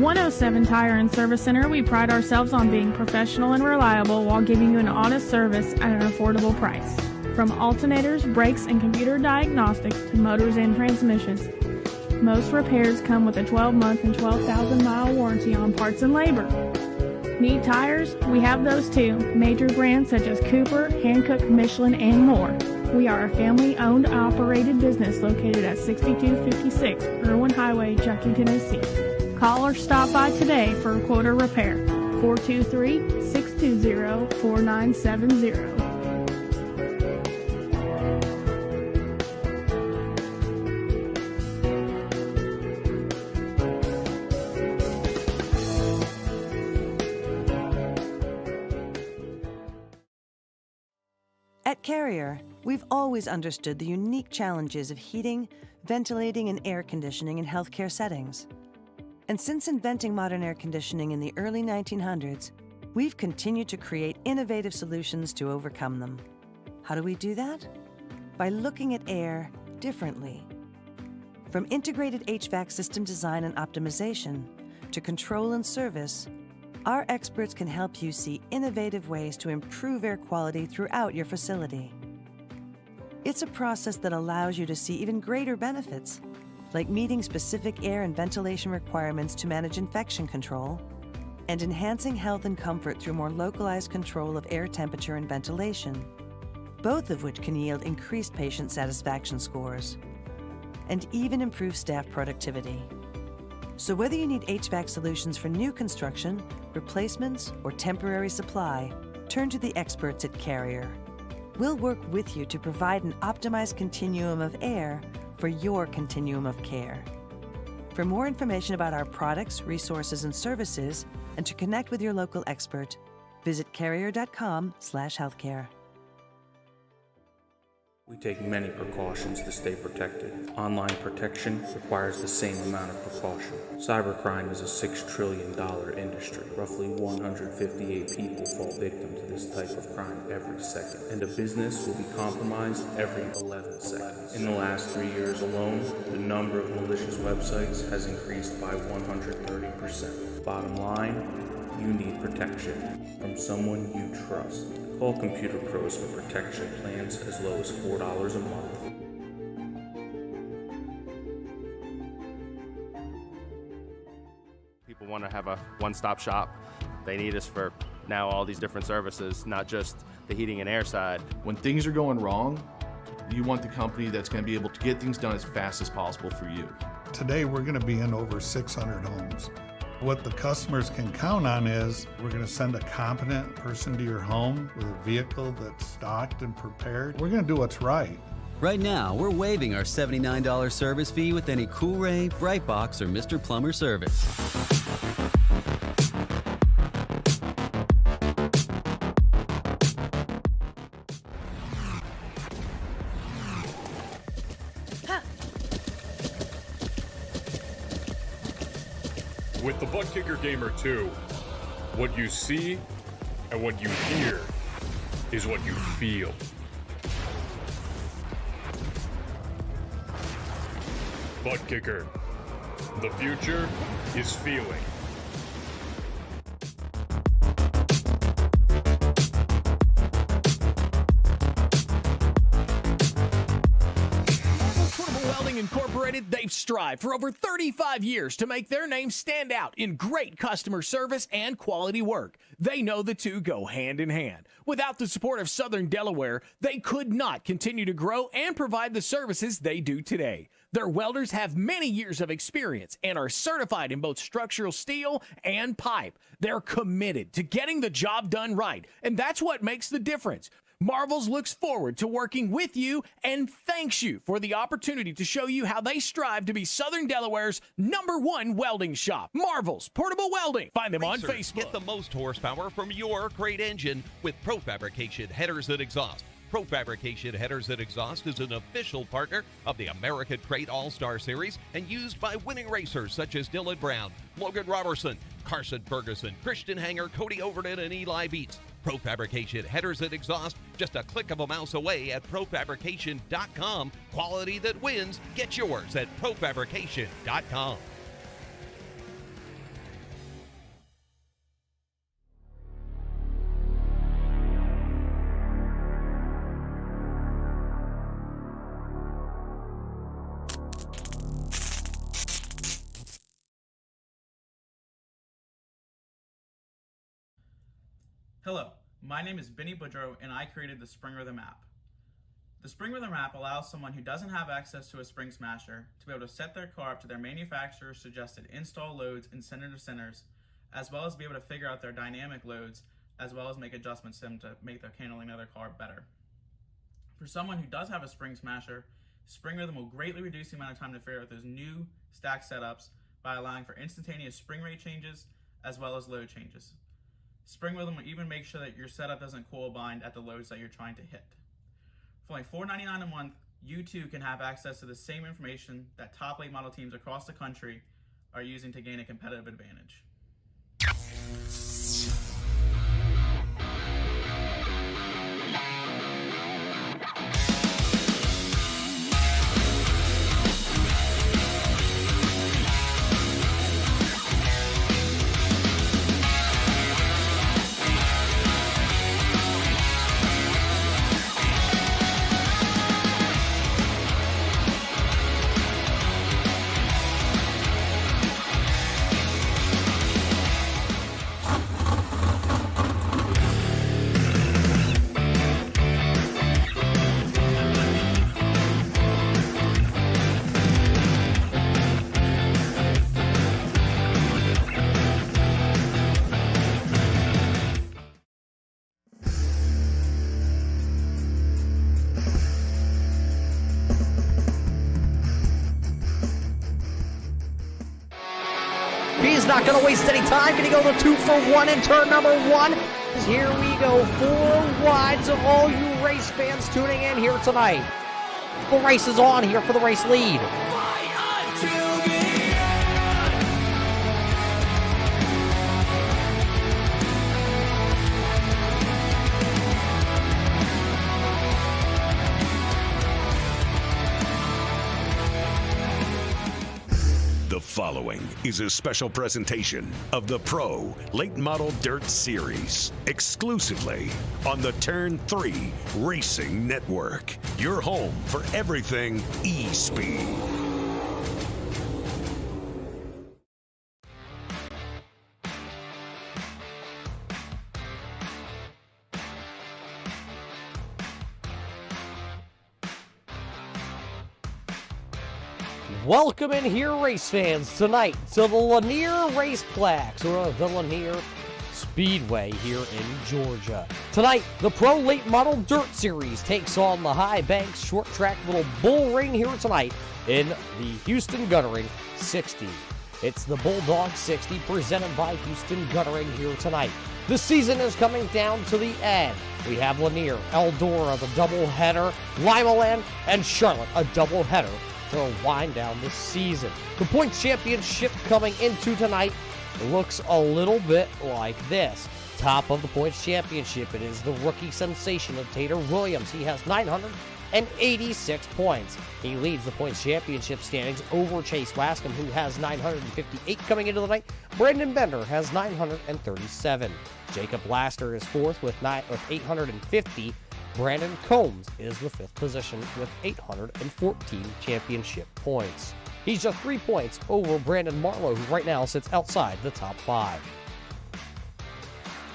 107 Tire and Service Center, we pride ourselves on being professional and reliable while giving you an honest service at an affordable price. From alternators, brakes, and computer diagnostics to motors and transmissions, most repairs come with a 12-month and 12,000-mile warranty on parts and labor. Need tires? We have those too. Major brands such as Cooper, Hankook, Michelin, and more. We are a family-owned, operated business located at 6256 Irwin Highway, Junction, Tennessee. Call or stop by today for a quote or repair. 423-620-4970. At Carrier, we've always understood the unique challenges of heating, ventilating, and air conditioning in healthcare settings. And since inventing modern air conditioning in the early 1900s, we've continued to create innovative solutions to overcome them. How do we do that? By looking at air differently. From integrated HVAC system design and optimization to control and service, our experts can help you see innovative ways to improve air quality throughout your facility. It's a process that allows you to see even greater benefits, like meeting specific air and ventilation requirements to manage infection control, and enhancing health and comfort through more localized control of air temperature and ventilation, both of which can yield increased patient satisfaction scores, and even improve staff productivity. So whether you need HVAC solutions for new construction, replacements, or temporary supply, turn to the experts at Carrier. We'll work with you to provide an optimized continuum of air for your continuum of care. For more information about our products, resources, and services, and to connect with your local expert, visit carrier.com/healthcare. We take many precautions to stay protected. Online protection requires the same amount of precaution. Cybercrime is a $6 trillion industry. Roughly 158 people fall victim to this type of crime every second, and a business will be compromised every 11 seconds. In the last 3 years alone, the number of malicious websites has increased by 130%. Bottom line, you need protection from someone you trust. Call Computer Pros for protection plans as low as $4 a month. People want to have a one-stop shop. They need us for now all these different services, not just the heating and air side. When things are going wrong, you want the company that's going to be able to get things done as fast as possible for you. Today we're going to be in over 600 homes. What the customers can count on is we're going to send a competent person to your home with a vehicle that's stocked and prepared. We're going to do what's right. Right now, we're waiving our $79 service fee with any CoolRay, Bight Box, or Mr. Plumber service. With the Buttkicker Gamer 2, what you see and what you hear is what you feel. Buttkicker, the future is feeling. Incorporated, they've strived for over 35 years to make their name stand out in great customer service and quality work. They know the two go hand in hand. Without the support of Southern Delaware, they could not continue to grow and provide the services they do today. Their welders have many years of experience and are certified in both structural steel and pipe. They're committed to getting the job done right, and that's what makes the difference. Marvels looks forward to working with you and thanks you for the opportunity to show you how they strive to be Southern Delaware's #1 welding shop. Marvels Portable Welding. Find them on Facebook. Get the most horsepower from your great engine with Fabrication Headers and Exhaust. Fabrication Headers and Exhaust is an official partner of the American Crate All-Star Series and used by winning racers such as Dylan Brown, Logan Robertson, Carson Ferguson, Christian Hanger, Cody Overton, and Eli Beats. Fabrication Headers and Exhaust, just a click of a mouse away at profabrication.com. Quality that wins. Get yours at profabrication.com. Hello, my name is Benny Boudreau and I created the Springrithm app. The Springrithm app allows someone who doesn't have access to a spring smasher to be able to set their car up to their manufacturer's suggested install loads and center to centers, as well as be able to figure out their dynamic loads, as well as make adjustments to them to make the handling of their car better. For someone who does have a spring smasher, Springrithm will greatly reduce the amount of time to figure out those new stack setups by allowing for instantaneous spring rate changes as well as load changes. Springrithm will even make sure that your setup doesn't coil bind at the loads that you're trying to hit. For only $4.99 a month, you too can have access to the same information that top late model teams across the country are using to gain a competitive advantage. He's not going to waste any time. Going to go the 2-for-1 in turn number 1. Here we go. 4 wides of all you race fans tuning in here tonight. The race is on here for the race lead. The following is a special presentation of the Pro Late Model Dirt Series, exclusively on the Turn 3 Racing Network, your home for everything e-speed. Welcome in here, race fans, tonight to the Lanier Raceplex, or the Lanier Speedway here in Georgia. Tonight, the Pro Late Model Dirt Series takes on the High Banks Short Track Little Bull Ring here tonight in the Houston Guttering 60. It's the Bulldog 60 presented by Houston Guttering here tonight. The season is coming down to the end. We have Lanier, Eldora, the doubleheader, Limaland, and Charlotte, a doubleheader to wind down the season. The points championship coming into tonight looks a little bit like this. Top of the points championship, it is the rookie sensation of Tater Williams. He has 986 points. He leads the points championship standings over Chase Wascom, who has 958 coming into the night. Brandon Bender has 937. Jacob Blaster is fourth with 850. Brandon Combs is the 5th position with 814 championship points. He's just 3 points over Brandon Marlowe, who right now sits outside the top 5.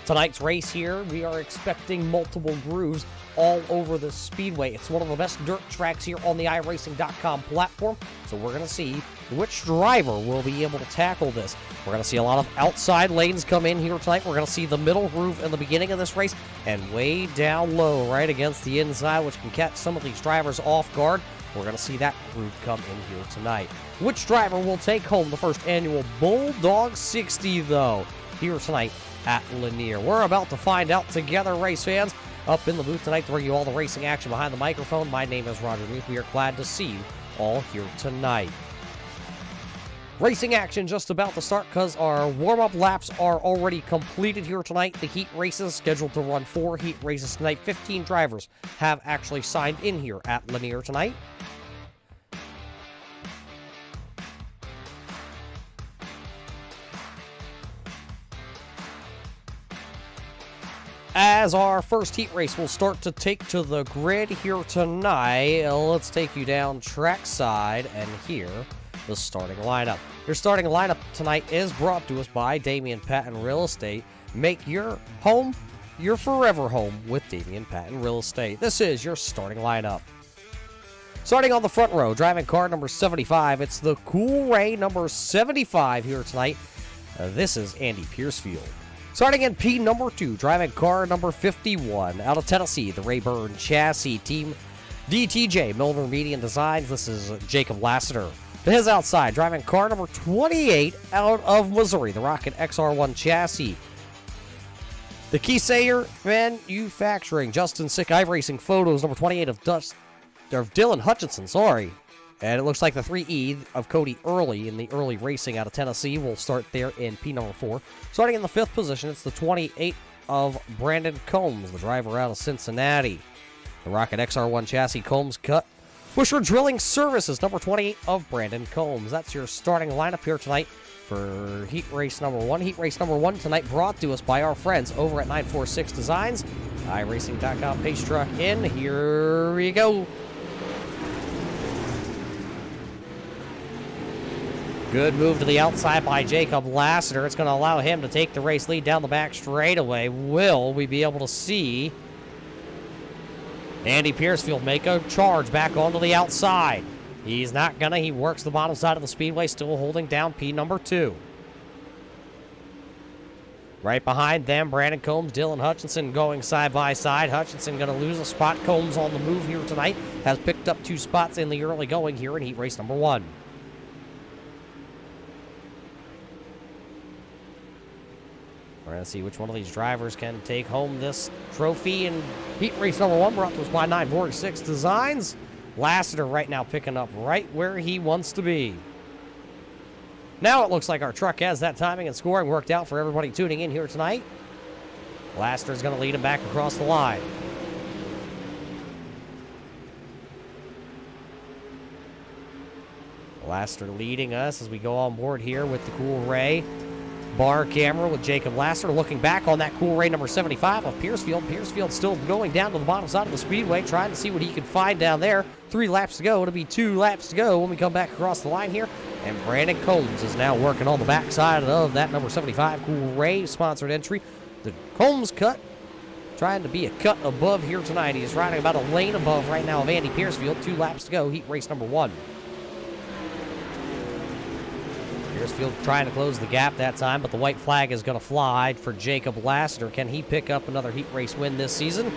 Tonight's race here, we are expecting multiple grooves all over the speedway. It's one of the best dirt tracks here on the iRacing.com platform, so we're going to see which driver will be able to tackle this. We're going to see a lot of outside lanes come in here tonight. We're going to see the middle groove in the beginning of this race and way down low right against the inside, which can catch some of these drivers off guard. We're going to see that groove come in here tonight. Which driver will take home the first annual Bulldog 60, though, here tonight at Lanier? We're about to find out together, race fans. Up in the booth tonight to bring you all the racing action behind the microphone. My name is Roger Ruth. We are glad to see you all here tonight. Racing action just about to start because our warm-up laps are already completed here tonight. The heat races scheduled to run 4 heat races tonight. 15 drivers have actually signed in here at Lanier tonight. As our first heat race will start to take to the grid here tonight, let's take you down trackside and here the starting lineup. Your starting lineup tonight is brought to us by Damion Patton Real Estate. Make your home your forever home with Damion Patton Real Estate. This is your starting lineup. Starting on the front row, driving car number 75, it's the CoolRay number 75 here tonight. This is Andy Piercefield. Starting in P number 2, driving car number 51, out of Tennessee, the Rayburn Chassis Team DTJ Milner Median Designs. This is Jacob Lassiter. To his outside, driving car number 28, out of Missouri, the Rocket XR1 Chassis. The Keysayer Manufacturing, Justin Sick Iracing Photos, number 28 of Dylan Hutchinson, And it looks like the 3E of Cody Early in the early racing out of Tennessee will start there in P number 4. Starting in the 5th position, it's the 28 of Brandon Combs, the driver out of Cincinnati. The Rocket XR1 Chassis Combs Cut. Busher Drilling Services, number 28 of Brandon Combs. That's your starting lineup here tonight for Heat Race number 1. Heat Race number 1 tonight brought to us by our friends over at 946 Designs. Iracing.com Pace Truck in. Here we go. Good move to the outside by Jacob Lassiter. It's going to allow him to take the race lead down the back straightaway. Will we be able to see Andy Piercefield make a charge back onto the outside? He's not going to. He works the bottom side of the speedway, still holding down P number 2. Right behind them, Brandon Combs, Dylan Hutchinson going side by side. Hutchinson going to lose a spot. Combs on the move here tonight. Has picked up 2 spots in the early going here in heat race number 1. We're going to see which one of these drivers can take home this trophy in heat race number 1, brought to us by 946 Designs. Lassiter right now picking up right where he wants to be. Now it looks like our truck has that timing and scoring worked out for everybody tuning in here tonight. Lassiter's going to lead him back across the line. Lassiter leading us as we go on board here with the CoolRay bar camera with Jacob Lassiter looking back on that CoolRay number 75 of Piercefield. Piercefield still going down to the bottom side of the speedway, trying to see what he can find down there. 3 laps to go. It'll be 2 laps to go when we come back across the line here. And Brandon Combs is now working on the backside of that number 75 CoolRay sponsored entry. The Combs cut, trying to be a cut above here tonight. He's riding about a lane above right now of Andy Piercefield. 2 laps to go, heat race number 1. Piercefield trying to close the gap that time, but the white flag is going to fly for Jacob Lassiter. Can he pick up another heat race win this season?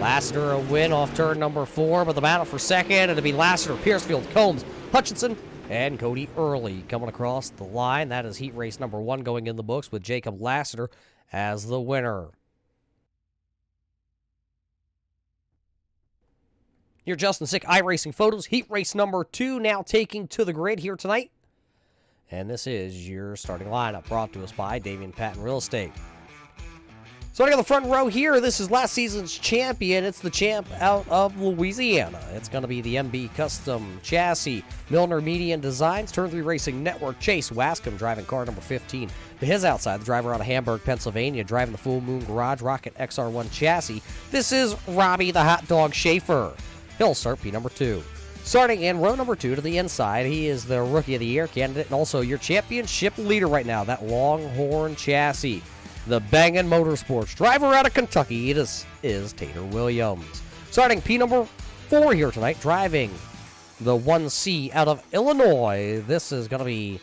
Lassiter a win off turn number 4, but the battle for second, it'll be Lassiter, Piercefield, Combs, Hutchinson, and Cody Early coming across the line. That is heat race number 1 going in the books with Jacob Lassiter as the winner. Your Justin Sick Iracing Photos, heat race number 2 now taking to the grid here tonight. And this is your starting lineup brought to us by Damion Patton Real Estate. Starting on the front row here, this is last season's champion. It's the champ out of Louisiana. It's going to be the MB Custom Chassis, Milner Median Designs, Turn 3 Racing Network, Chase Wascom driving car number 15. To his outside, the driver out of Hamburg, Pennsylvania, driving the Full Moon Garage Rocket XR1 Chassis. This is Robbie the Hot Dog Schaefer. He'll start P number 2. Starting in row number 2 to the inside, he is the Rookie of the Year candidate and also your championship leader right now, that Longhorn Chassis. The Bangin' Motorsports driver out of Kentucky, it is Tater Williams. Starting P number 4 here tonight, driving the 1C out of Illinois. This is going to be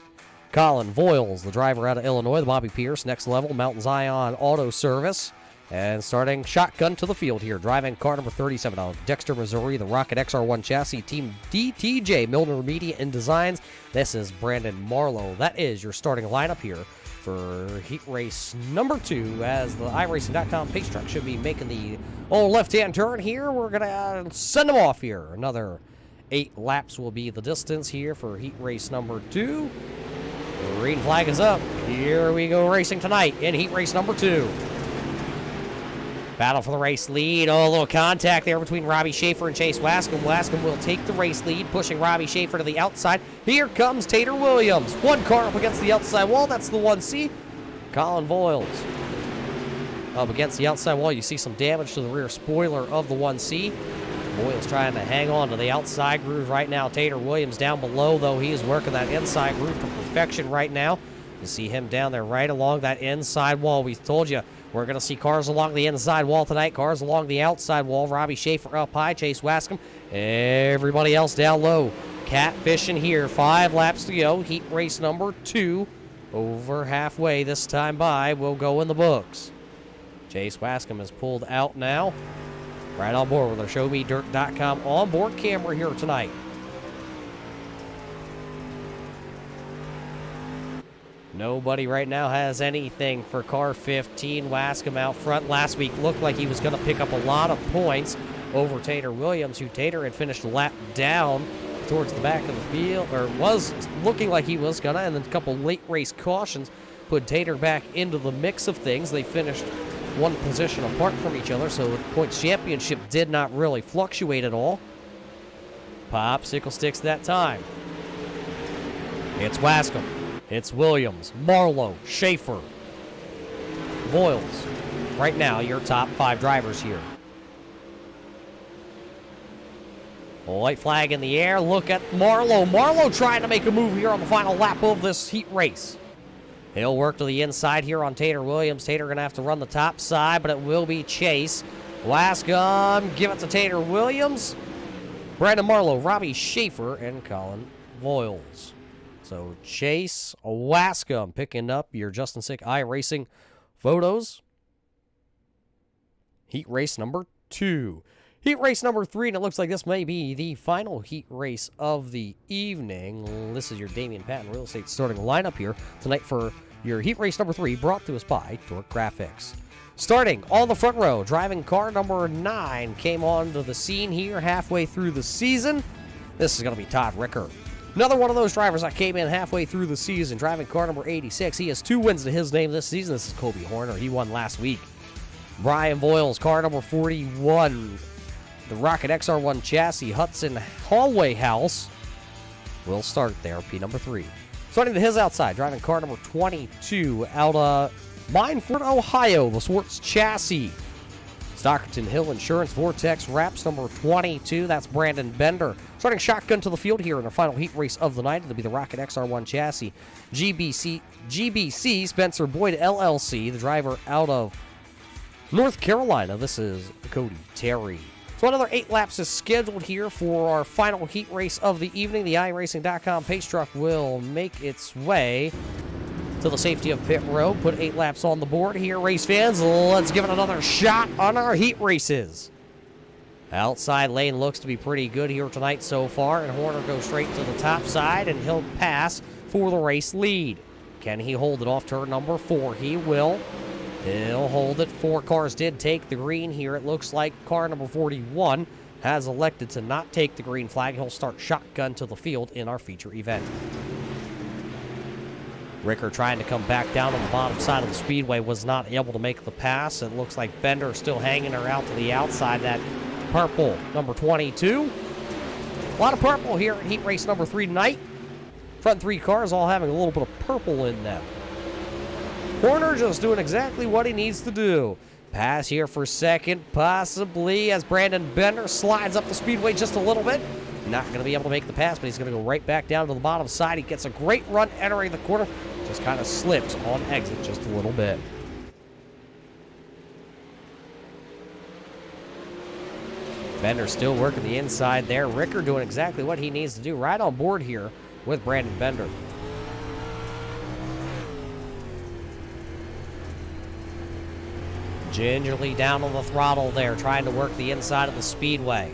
Colin Voiles, the driver out of Illinois, the Bobby Pierce, Next Level, Mountain Zion Auto Service. And starting shotgun to the field here, driving car number 37 out of Dexter, Missouri, the Rocket XR1 Chassis Team DTJ Milner Media and Designs. This is Brandon Marlowe. That is your starting lineup here for heat race number 2 as the iRacing.com pace truck should be making the old left-hand turn here. We're going to send them off here. Another 8 laps will be the distance here for heat race number 2. The green flag is up. Here we go racing tonight in heat race number 2. Battle for the race lead. Oh, a little contact there between Robbie Schaefer and Chase Wascom. Wascom will take the race lead, pushing Robbie Schaefer to the outside. Here comes Tater Williams. 1 car up against the outside wall. That's the 1C. Colin Voiles up against the outside wall. You see some damage to the rear spoiler of the 1C. Boyle's trying to hang on to the outside groove right now. Tater Williams down below, though. He is working that inside groove to perfection right now. You see him down there right along that inside wall. We told you we're going to see cars along the inside wall tonight, cars along the outside wall. Robbie Schaefer up high, Chase Wascom, everybody else down low. Catfishing here, 5 laps to go. Heat race number 2, over halfway this time by, will go in the books. Chase Wascom is pulled out now. Right on board with our ShowMeDirt.com onboard camera here tonight. Nobody right now has anything for car 15. Wascom out front. Last week looked like he was going to pick up a lot of points over Tater Williams, who Tater had finished a lap down towards the back of the field, or was looking like he was going to, and then a couple late race cautions put Tater back into the mix of things. They finished one position apart from each other, so the points championship did not really fluctuate at all. Popsicle sticks that time. It's Wascom. It's Williams, Marlowe, Schaefer, Voiles. Right now, your top 5 drivers here. White flag in the air. Look at Marlowe. Marlowe trying to make a move here on the final lap of this heat race. He'll work to the inside here on Tater Williams. Tater going to have to run the top side, but it will be Chase. Wascom, give it to Tater Williams. Brandon Marlowe, Robbie Schaefer, and Colin Voiles. So Chase Wascom picking up your Justin Sick Iracing photos. Heat race number 2. Heat race number 3, and it looks like this may be the final heat race of the evening. This is your Damion Patton Real Estate starting lineup here tonight for your heat race number 3, brought to us by Torque Grafixs. Starting on the front row, driving car number 9, came onto the scene here halfway through the season. This is going to be Todd Ricker. Another one of those drivers that came in halfway through the season, driving car number 86. He has 2 wins to his name this season. This is Kobe Horner. He won last week. Brian Voiles, car number 41. The Rocket XR1 chassis, Hudson Hallway House, will start there, P number 3. Starting to his outside, driving car number 22 out of Mineford, Ohio, the Swartz chassis. Stockton Hill Insurance, Vortex Wraps, number 22. That's Brandon Bender. Starting shotgun to the field here in our final heat race of the night. It'll be the Rocket XR1 chassis. GBC Spencer Boyd LLC, the driver out of North Carolina. This is Cody Terry. So another 8 laps is scheduled here for our final heat race of the evening. The iRacing.com pace truck will make its way to the safety of pit road. Put 8 laps on the board here, race fans. Let's give it another shot on our heat races. Outside lane looks to be pretty good here tonight so far, and Horner goes straight to the top side, and he'll pass for the race lead. Can he hold it off turn number 4? He will. He'll hold it. 4 cars did take the green here. It looks like car number 41 has elected to not take the green flag. He'll start shotgun to the field in our feature event. Ricker trying to come back down on the bottom side of the speedway, was not able to make the pass. It looks like Bender still hanging her out to the outside. That purple, number 22. A lot of purple here at heat race number 3 tonight. Front 3 cars all having a little bit of purple in them. Horner just doing exactly what he needs to do. Pass here for second, possibly, as Brandon Bender slides up the speedway just a little bit. Not going to be able to make the pass, but he's going to go right back down to the bottom side. He gets a great run entering the corner. Just kind of slips on exit just a little bit. Bender still working the inside there. Ricker doing exactly what he needs to do, right on board here with Brandon Bender. Gingerly down on the throttle there, trying to work the inside of the speedway.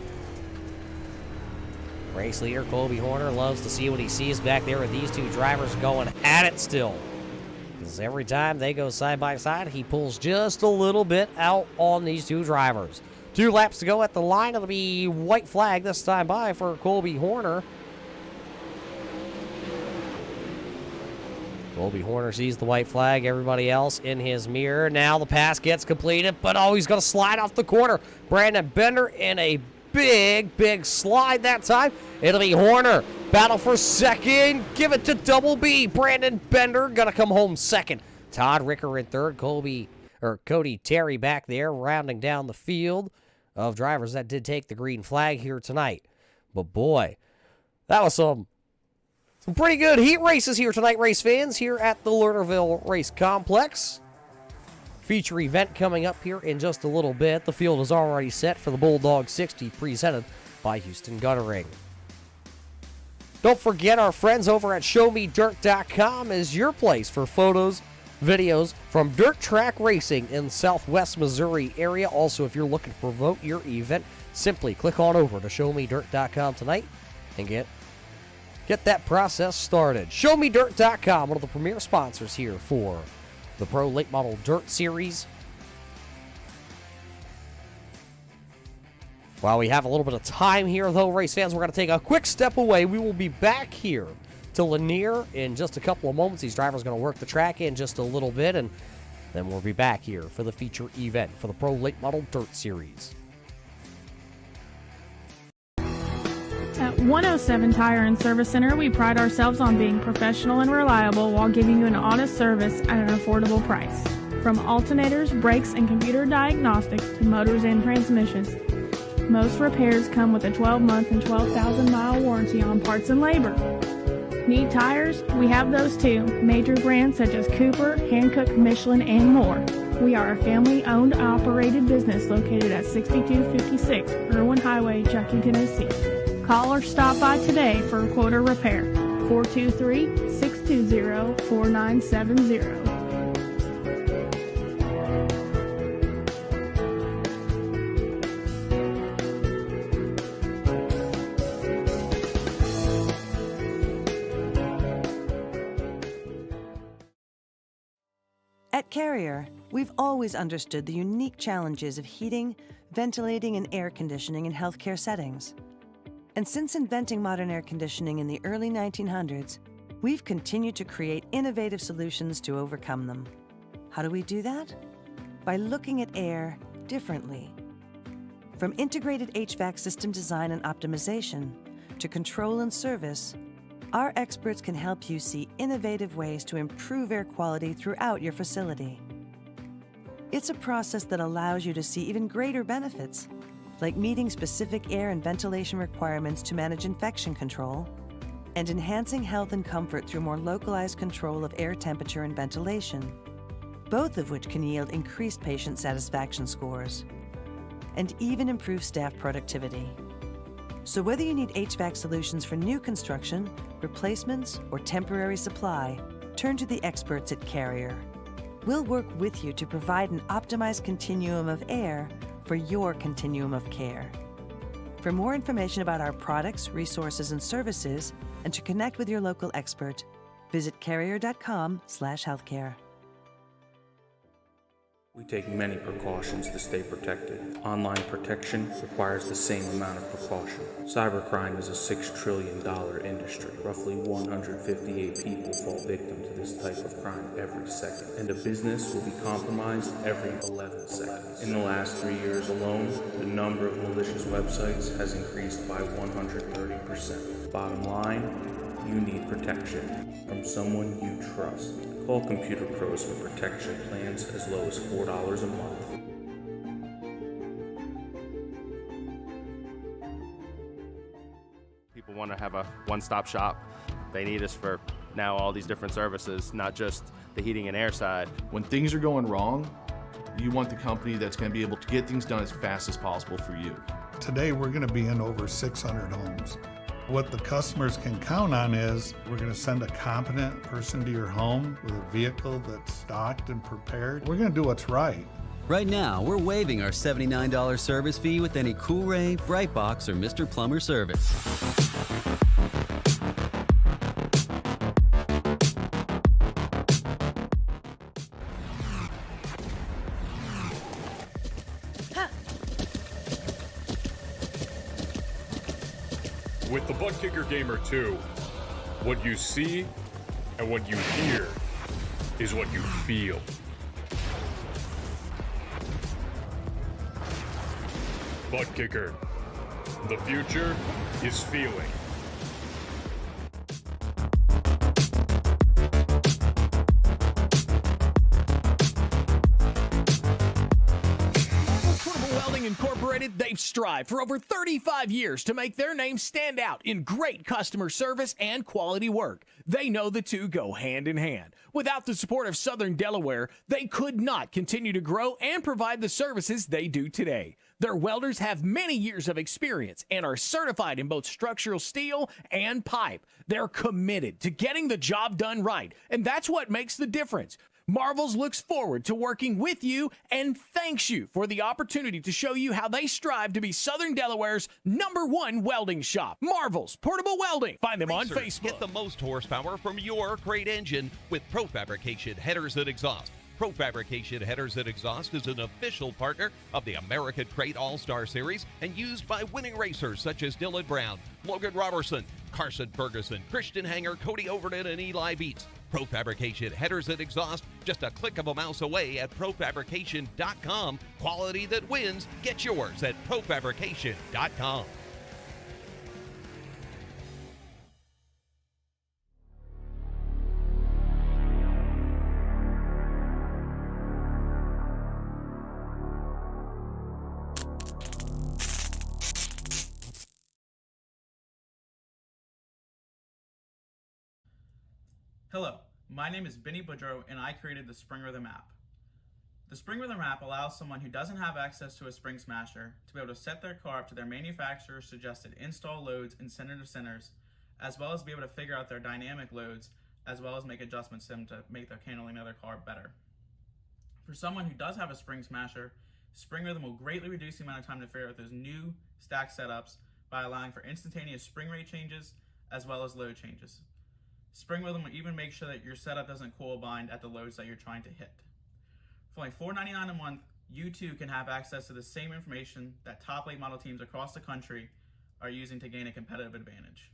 Race leader Colby Horner loves to see what he sees back there with these 2 drivers going at it still. Because every time they go side by side, he pulls just a little bit out on these 2 drivers. 2 laps to go at the line. It'll be white flag this time by for Colby Horner. Colby Horner sees the white flag. Everybody else in his mirror. Now the pass gets completed, but he's going to slide off the corner. Brandon Bender in a big slide that time. It'll be Horner. Battle for second. Give it to Double B. Brandon Bender going to come home second. Todd Ricker in third. Cody Terry back there rounding down the field. of drivers that did take the green flag here tonight. But boy, that was some pretty good heat races here tonight, race fans, here at the Lernerville Race Complex. Feature event coming up here in just a little bit. The field is already set for the Bulldog 60 presented by Houston Guttering. Don't forget our friends over at ShowMeDirt.com is your place for photos, videos from dirt track racing in Southwest Missouri area. Also, if you're looking to promote your event, simply click on over to ShowMeDirt.com tonight and get that process started. ShowMeDirt.com, one of the premier sponsors here for the Pro Late Model Dirt Series. While we have a little bit of time here, though, race fans, we're going to take a quick step away. We will be back here to Lanier in just a couple of moments. These drivers are going to work the track in just a little bit, and then we'll be back here for the feature event for the Pro Late Model Dirt Series. At 107 Tire and Service Center, we pride ourselves on being professional and reliable while giving you an honest service at an affordable price. From alternators, brakes, and computer diagnostics to motors and transmissions, most repairs come with a 12-month and 12,000-mile warranty on parts and labor. Need tires? We have those too. Major brands such as Cooper, Hankook, Michelin, and more. We are a family-owned, operated business located at 6256 Irwin Highway, Chuckey, Tennessee. Call or stop by today for a quote or repair. 423-620-4970. At Carrier, we've always understood the unique challenges of heating, ventilating, and air conditioning in healthcare settings. And since inventing modern air conditioning in the early 1900s, we've continued to create innovative solutions to overcome them. How do we do that? By looking at air differently. From integrated HVAC system design and optimization to control and service, our experts can help you see innovative ways to improve air quality throughout your facility. It's a process that allows you to see even greater benefits, like meeting specific air and ventilation requirements to manage infection control, and enhancing health and comfort through more localized control of air temperature and ventilation, both of which can yield increased patient satisfaction scores, and even improve staff productivity. So whether you need HVAC solutions for new construction, replacements, or temporary supply, turn to the experts at Carrier. We'll work with you to provide an optimized continuum of air for your continuum of care. For more information about our products, resources, and services, and to connect with your local expert, visit carrier.com/healthcare. We take many precautions to stay protected. Online protection requires the same amount of precaution. Cybercrime is a $6 trillion industry. Roughly 158 people fall victim to this type of crime every second, and a business will be compromised every 11 seconds. In the last 3 years alone, the number of malicious websites has increased by 130%. Bottom line, you need protection from someone you trust. Call Computer Pros for protection plans as low as $4 a month. People want to have a one-stop shop. They need us for now all these different services, not just the heating and air side. When things are going wrong, you want the company that's going to be able to get things done as fast as possible for you. Today, we're going to be in over 600 homes. What the customers can count on is we're going to send a competent person to your home with a vehicle that's stocked and prepared. We're going to do what's right. Right now, we're waiving our $79 service fee with any CoolRay, Bight Box, or Mr. Plumber service. With the Buttkicker Gamer 2, what you see and what you hear is what you feel. Buttkicker, the future is feeling. Incorporated, they've strived for over 35 years to make their name stand out in great customer service and quality work. They know the two go hand in hand. Without the support of Southern Delaware, they could not continue to grow and provide the services they do today. Their welders have many years of experience and are certified in both structural steel and pipe. They're committed to getting the job done right, and that's what makes the difference. Marvels looks forward to working with you and thanks you for the opportunity to show you how they strive to be Southern Delaware's #1 welding shop. Marvels Portable Welding. Find them on Facebook. Get the most horsepower from your great engine with Pro Fabrication Headers and Exhaust. Pro Fabrication Headers and Exhaust is an official partner of the American Crate All-Star Series and used by winning racers such as Dylan Brown, Logan Robertson, Carson Ferguson, Christian Hanger, Cody Overton, and Eli Beats. Pro Fabrication Headers and Exhaust, just a click of a mouse away at profabrication.com. Quality that wins. Get yours at profabrication.com. Hello, my name is Benny Boudreau and I created the Springrithm app. The Springrithm app allows someone who doesn't have access to a spring smasher to be able to set their car up to their manufacturer's suggested install loads and center to centers, as well as be able to figure out their dynamic loads, as well as make adjustments to them to make their handling of their car better. For someone who does have a spring smasher, Springrithm will greatly reduce the amount of time to figure out those new stack setups by allowing for instantaneous spring rate changes as well as load changes. Springrithm will even make sure that your setup doesn't coil bind at the loads that you're trying to hit. For only $4.99 a month, you too can have access to the same information that top late model teams across the country are using to gain a competitive advantage.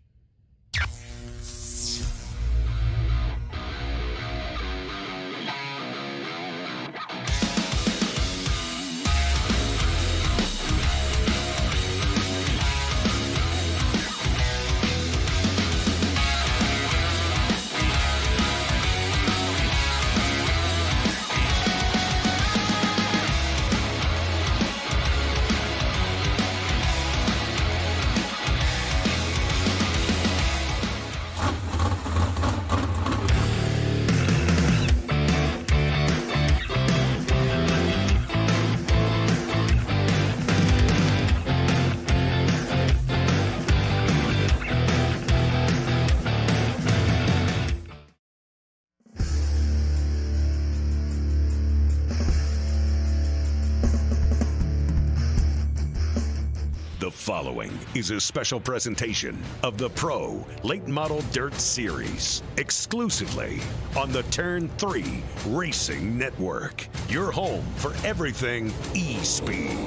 The following is a special presentation of the Pro Late Model Dirt Series, exclusively on the Turn 3 Racing Network, your home for everything e-speed.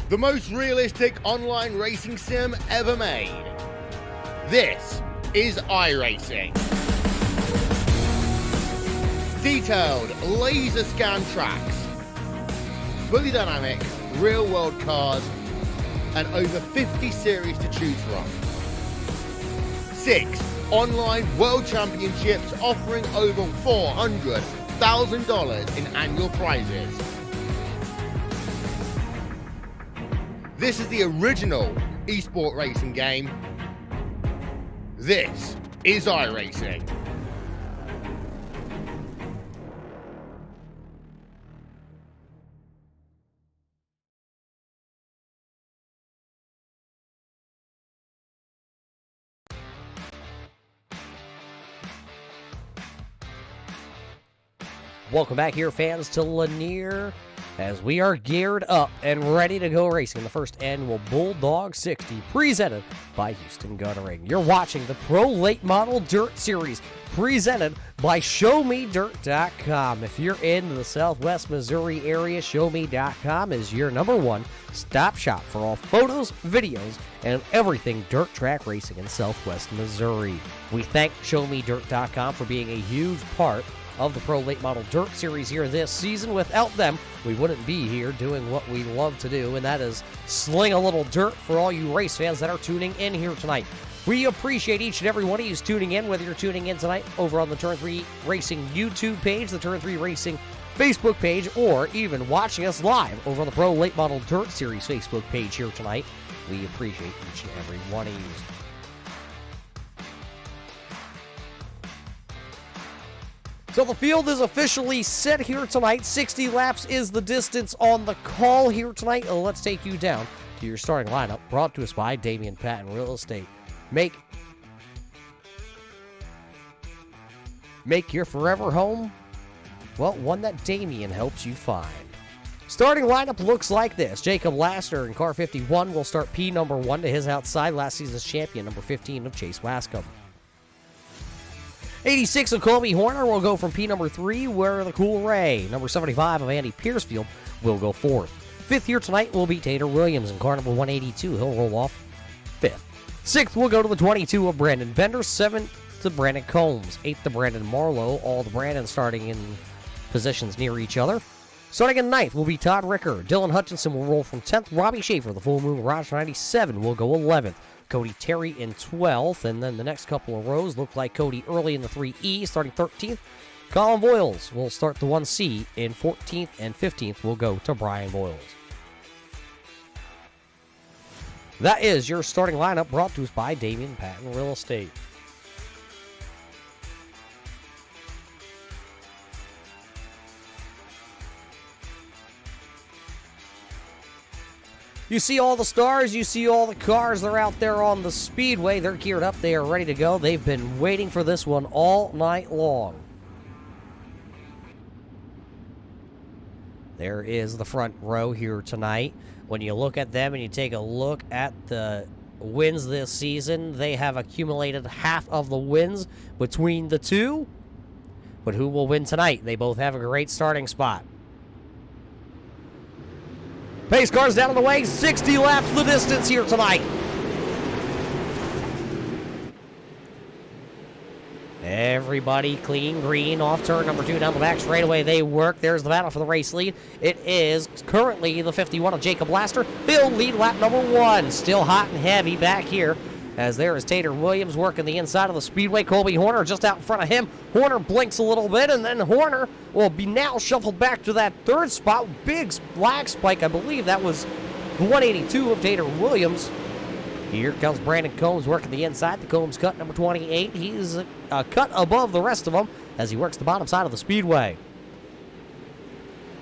The most realistic online racing sim ever made. This is Iracing. Detailed laser scan tracks, fully dynamic, real world cars, and over 50 series to choose from. 6 online world championships offering over $400,000 in annual prizes. This is the original esport racing game. This is iRacing. Welcome back here, fans, to Lanier, as we are geared up and ready to go racing in the first annual Bulldog 60, presented by Houston Guttering. You're watching the Pro Late Model Dirt Series, presented by ShowMeDirt.com. If you're in the Southwest Missouri area, ShowMe.com is your #1 stop shop for all photos, videos, and everything dirt track racing in Southwest Missouri. We thank ShowMeDirt.com for being a huge part of the Pro Late Model Dirt Series here this season. Without them, we wouldn't be here doing what we love to do, and that is sling a little dirt for all you race fans that are tuning in here tonight. We appreciate each and every one of you tuning in, whether you're tuning in tonight over on the Turn 3 Racing YouTube page, the Turn 3 Racing Facebook page, or even watching us live over on the Pro Late Model Dirt Series Facebook page here tonight. We appreciate each and every one of you. So the field is officially set here tonight. 60 laps is the distance on the call here tonight. Let's take you down to your starting lineup, brought to us by Damion Patton Real Estate. Make your forever home, well, one that Damion helps you find. Starting lineup looks like this. Jacob Laster in car 51 will start P number 1 to his outside. Last season's champion, number 15 of Chase Wascom. 86 of Colby Horner will go from P number 3, where the CoolRay, number 75 of Andy Piercefield, will go 4th. 5th here tonight will be Tater Williams in car number 182. He'll roll off 5th. 6th will go to the 22 of Brandon Bender. 7th to Brandon Combs. 8th to Brandon Marlowe. All the Brandons starting in positions near each other. Starting in 9th will be Todd Ricker. Dylan Hutchinson will roll from 10th. Robbie Schaefer, the Full Moon Garage 97, will go 11th. Cody Terry in 12th, and then the next couple of rows look like Cody early in the 3E, starting 13th. Colin Voiles will start the 1C in 14th, and 15th will go to Brian Voiles. That is your starting lineup, brought to us by Damion Patton Real Estate. You see all the stars, you see all the cars, they're out there on the speedway. They're geared up, they are ready to go. They've been waiting for this one all night long. There is the front row here tonight. When you look at them and you take a look at the wins this season, they have accumulated half of the wins between the two. But who will win tonight? They both have a great starting spot. Pace cars down on the way, 60 laps the distance here tonight. Everybody clean green off turn number 2 down the back straightaway. They work. There's the battle for the race lead. It is currently the 51 of Jacob Laster. They'll lead lap number 1. Still hot and heavy back here, as there is Tater Williams working the inside of the speedway. Colby Horner just out in front of him. Horner blinks a little bit, and then Horner will be now shuffled back to that 3rd spot. Big flag spike. I believe that was 182 of Tater Williams. Here comes Brandon Combs working the inside. The Combs cut number 28. He's a cut above the rest of them as he works the bottom side of the speedway.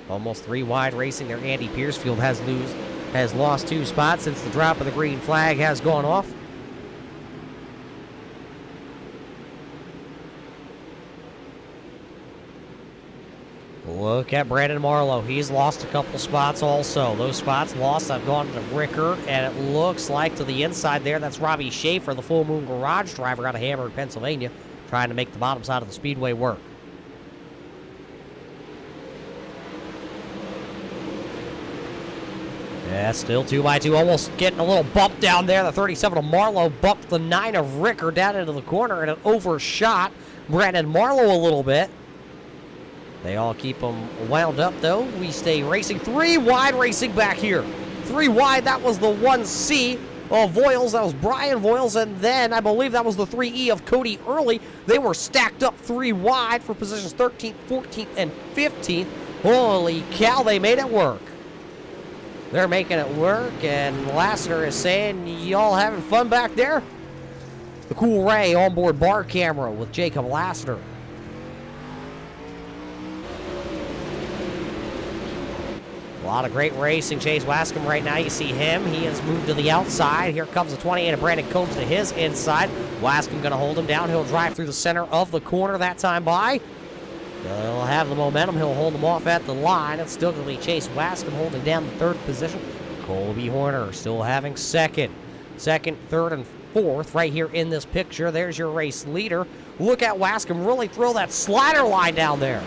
Almost 3 wide racing there. Andy Piercefield has lost 2 spots since the drop of the green flag has gone off. Look at Brandon Marlowe. He's lost a couple spots also. Those spots lost have gone to Ricker, and it looks like to the inside there, that's Robbie Schaefer, the Full Moon Garage driver out of Hamburg, Pennsylvania, trying to make the bottom side of the speedway work. Yeah, still 2x2, almost getting a little bump down there. The 37 of Marlowe bumped the 9 of Ricker down into the corner, and it overshot Brandon Marlowe a little bit. They all keep them wound up, though. We stay racing. 3 wide racing back here. 3 wide, that was the 1C of Voiles. That was Brian Voiles, and then I believe that was the 3E of Cody Early. They were stacked up 3 wide for positions 13th, 14th, and 15th. Holy cow, they made it work. They're making it work, and Lassiter is saying, y'all having fun back there? The CoolRay onboard bar camera with Jacob Lassiter. A lot of great racing. Chase Wascom right now. You see him. He has moved to the outside. Here comes the 28 of Brandon Combs to his inside. Wascom going to hold him down. He'll drive through the center of the corner that time by. He'll have the momentum. He'll hold him off at the line. It's still going to be Chase Wascom holding down the 3rd position. Colby Horner still having 2nd, 3rd, and 4th right here in this picture. There's your race leader. Look at Wascom really throw that slider line down there.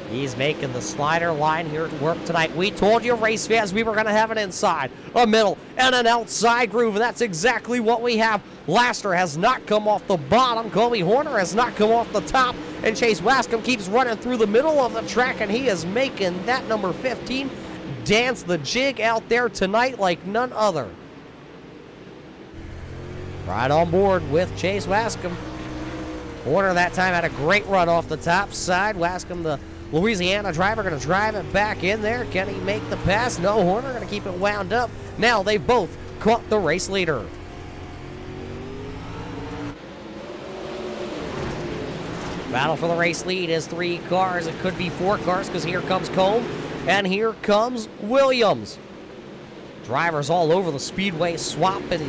He's making the slider line here to work tonight. We told you, race fans, we were going to have an inside, a middle, and an outside groove, and that's exactly what we have. Laster has not come off the bottom. Colby Horner has not come off the top, and Chase Wascom keeps running through the middle of the track, and he is making that number 15 dance the jig out there tonight like none other. right on board with Chase Wascom. Horner that time had a great run off the top side. Wascom, the Louisiana driver, going to drive it back in there. Can he make the pass? No, Horner going to keep it wound up. Now they both caught the race leader. Battle for the race lead is 3 cars. It could be 4 cars because here comes Combe and here comes Williams. Drivers all over the speedway swapping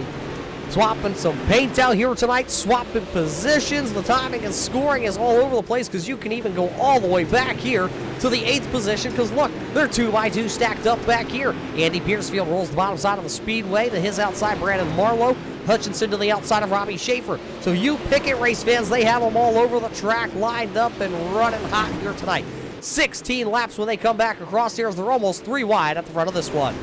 some paint out here tonight, swapping positions. The timing and scoring is all over the place because you can even go all the way back here to the 8th position because look, they're 2x2 stacked up back here. Andy Piercefield rolls the bottom side of the speedway to his outside, Brandon Marlowe. Hutchinson to the outside of Robbie Schaefer. So you pick it, race fans, they have them all over the track, lined up and running hot here tonight. 16 laps when they come back across here as they're almost 3 wide at the front of this one.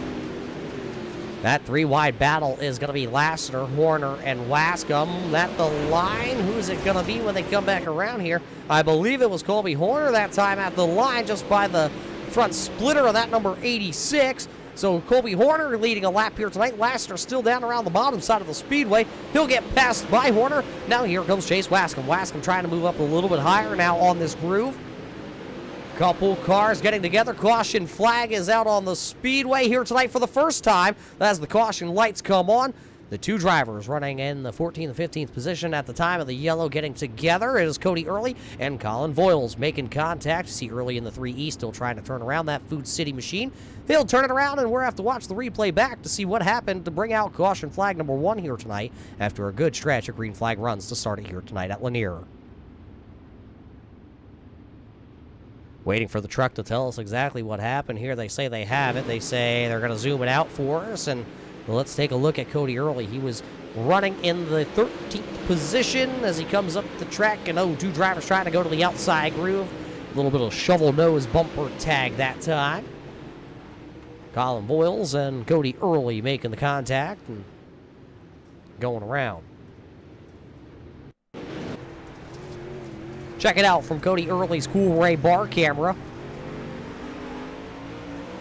That 3 wide battle is going to be Lassiter, Horner, and Wascom. At the line, who's it going to be when they come back around here? I believe it was Colby Horner that time at the line, just by the front splitter of that number 86. So Colby Horner leading a lap here tonight. Lassiter still down around the bottom side of the speedway. He'll get passed by Horner. Now here comes Chase Wascom. Wascom trying to move up a little bit higher now on this groove. Couple cars getting together. Caution flag is out on the speedway here tonight for the first time as the caution lights come on. The 2 drivers running in the 14th and 15th position at the time of the yellow getting together. It is Cody Early and Colin Voiles making contact. See Early in the 3E still trying to turn around that Food City machine. He'll turn it around, and we'll have to watch the replay back to see what happened to bring out caution flag number 1 here tonight after a good stretch of green flag runs to start it here tonight at Lanier. Waiting for the truck to tell us exactly what happened here. They say they have it. They say they're going to zoom it out for us, and let's take a look at Cody Early. He was running in the 13th position as he comes up the track, and 2 drivers trying to go to the outside groove. A little bit of shovel nose bumper tag that time. Colin Voiles and Cody Early making the contact and going around. Check it out from Cody Early's CoolRay bar camera.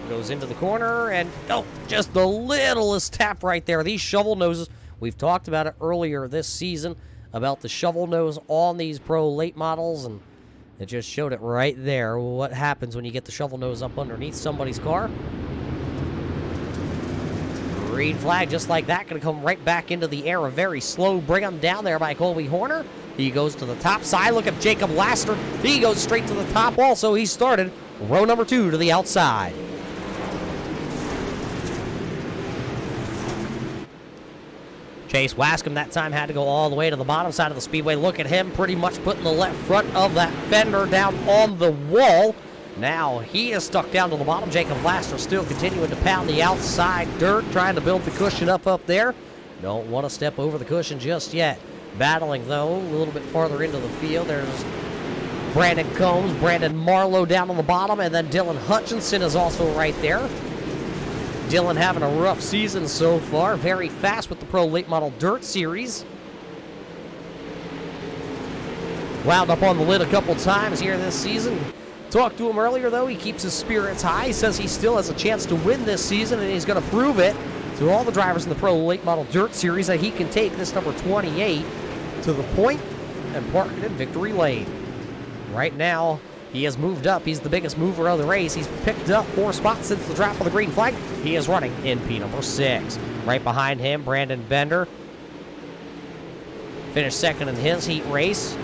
Goes into the corner and, just the littlest tap right there. These shovel noses, we've talked about it earlier this season, about the shovel nose on these Pro late models, and it just showed it right there. What happens when you get the shovel nose up underneath somebody's car? Green flag just like that, going to come right back into the air. A very slow bring him down there by Colby Horner. He goes to the top side. Look at Jacob Lassiter. He goes straight to the top also. He started row number 2 to the outside. Chase Wascom that time had to go all the way to the bottom side of the speedway. Look at him pretty much putting the left front of that fender down on the wall. Now he is stuck down to the bottom. Jacob Lassiter still continuing to pound the outside dirt, trying to build the cushion up there. Don't want to step over the cushion just yet. Battling, though, a little bit farther into the field. There's Brandon Combs, Brandon Marlowe down on the bottom, and then Dylan Hutchinson is also right there. Dylan having a rough season so far. Very fast with the Pro Late Model Dirt Series. Wound up on the lid a couple times here this season. Talked to him earlier, though. He keeps his spirits high. He says he still has a chance to win this season, and he's going to prove it to all the drivers in the Pro Late Model Dirt Series that he can take this number 28 to the point and park it in victory lane. Right now, he has moved up. He's the biggest mover of the race. He's picked up 4 spots since the drop of the green flag. He is running in P number 6. Right behind him, Brandon Bender finished second in his heat race.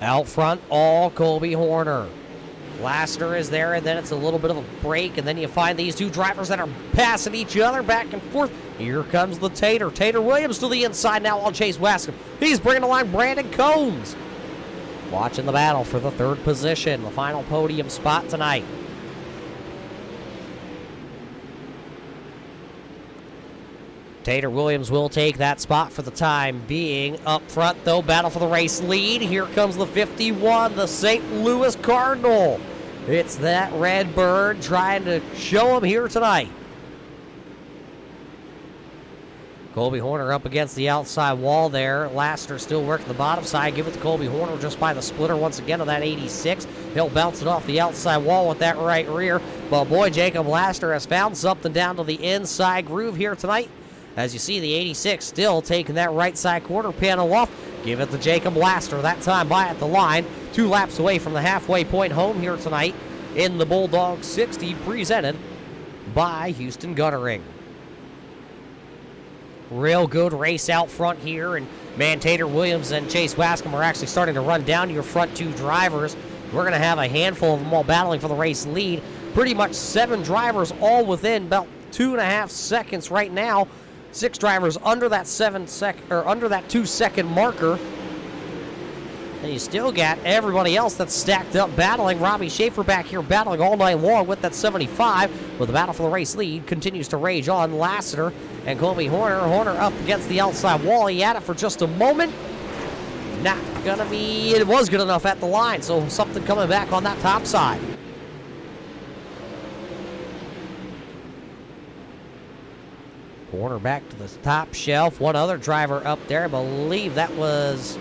Out front, all Colby Horner. Lassiter is there, and then it's a little bit of a break, and then you find these 2 drivers that are passing each other back and forth. Here comes the Tater. Tater Williams to the inside now on Chase Wascom. He's bringing along Brandon Combs. Watching the battle for the 3rd position, the final podium spot tonight. Tater Williams will take that spot for the time being. Up front, though, battle for the race lead. Here comes the 51, the St. Louis Cardinal. It's that red bird trying to show him here tonight. Colby Horner up against the outside wall there. Lassiter still working the bottom side. Give it to Colby Horner just by the splitter once again of that 86. He'll bounce it off the outside wall with that right rear. But boy, Jacob Lassiter has found something down to the inside groove here tonight. As you see, the 86 still taking that right side quarter panel off. Give it to Jacob Lassiter, that time by at the line. 2 laps away from the halfway point home here tonight in the Bulldog 60, presented by Houston Guttering. Real good race out front here, and man, Tater Williams and Chase Wascom are actually starting to run down to your front 2 drivers. We're going to have a handful of them all battling for the race lead. Pretty much 7 drivers all within about 2.5 seconds right now. 6 drivers under that 2-second marker. And you still got everybody else that's stacked up battling. Robbie Schaefer back here battling all night long with that 75. With the battle for the race lead continues to rage on. Lassiter and Colby Horner. Horner up against the outside wall. He had it for just a moment. Not going to be, it was good enough at the line. So something coming back on that top side. Horner back to the top shelf. One other driver up there. I believe that was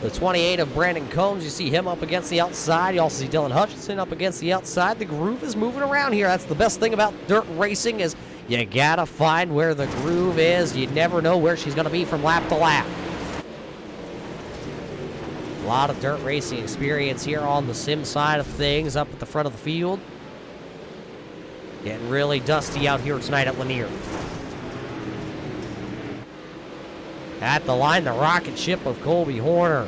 the 28 of Brandon Combs. You see him up against the outside. You also see Dylan Hutchinson up against the outside. The groove is moving around here. That's the best thing about dirt racing is you gotta find where the groove is. You never know where she's gonna be from lap to lap. A lot of dirt racing experience here on the sim side of things up at the front of the field. Getting really dusty out here tonight at Lanier. At the line, the rocket ship of Colby Horner.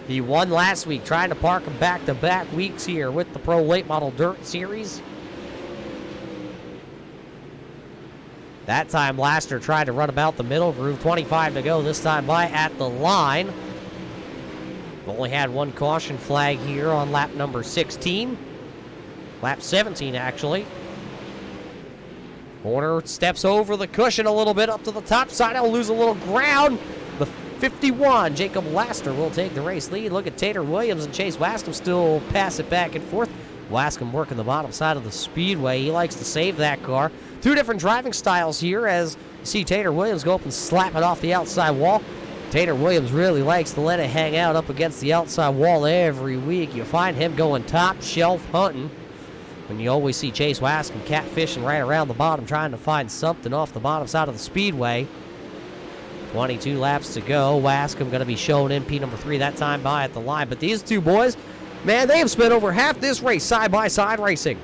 He won last week, trying to park him back-to-back weeks here with the Pro Late Model Dirt Series. That time, Lassiter tried to run about the middle groove. 25 to go, this time by at the line. Only had 1 caution flag here on lap number 16. Lap 17, actually. Horner steps over the cushion a little bit up to the top side. He'll lose a little ground. The 51, Jacob Lassiter, will take the race lead. Look at Tater Williams and Chase Wascom still pass it back and forth. Wascom working the bottom side of the speedway. He likes to save that car. 2 different driving styles here as you see Tater Williams go up and slap it off the outside wall. Tater Williams really likes to let it hang out up against the outside wall every week. You find him going top shelf hunting. When you always see Chase Wascom catfishing right around the bottom, trying to find something off the bottom side of the speedway. 22 laps to go. Wascom going to be showing MP number 3 that time by at the line. But these 2 boys, man, they have spent over half this race side-by-side racing.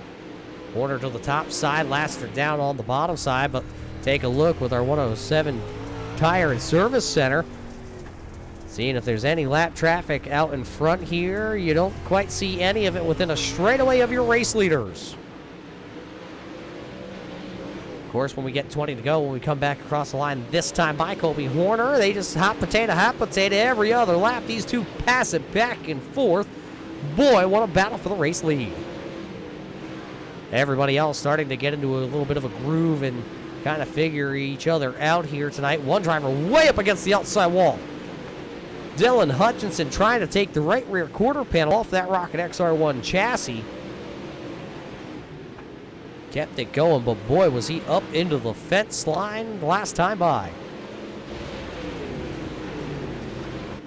Horner to the top side, Lassiter down on the bottom side. But take a look with our 107 Tire and Service Center. Seeing if there's any lap traffic out in front here. You don't quite see any of it within a straightaway of your race leaders. Of course, when we get 20 to go, when we come back across the line this time by Colby Horner, they just hot potato every other lap. These 2 pass it back and forth. Boy, what a battle for the race lead. Everybody else starting to get into a little bit of a groove and kind of figure each other out here tonight. One driver way up against the outside wall. Dylan Hutchinson trying to take the right rear quarter panel off that Rocket XR1 chassis. Kept it going, but boy, was he up into the fence line last time by.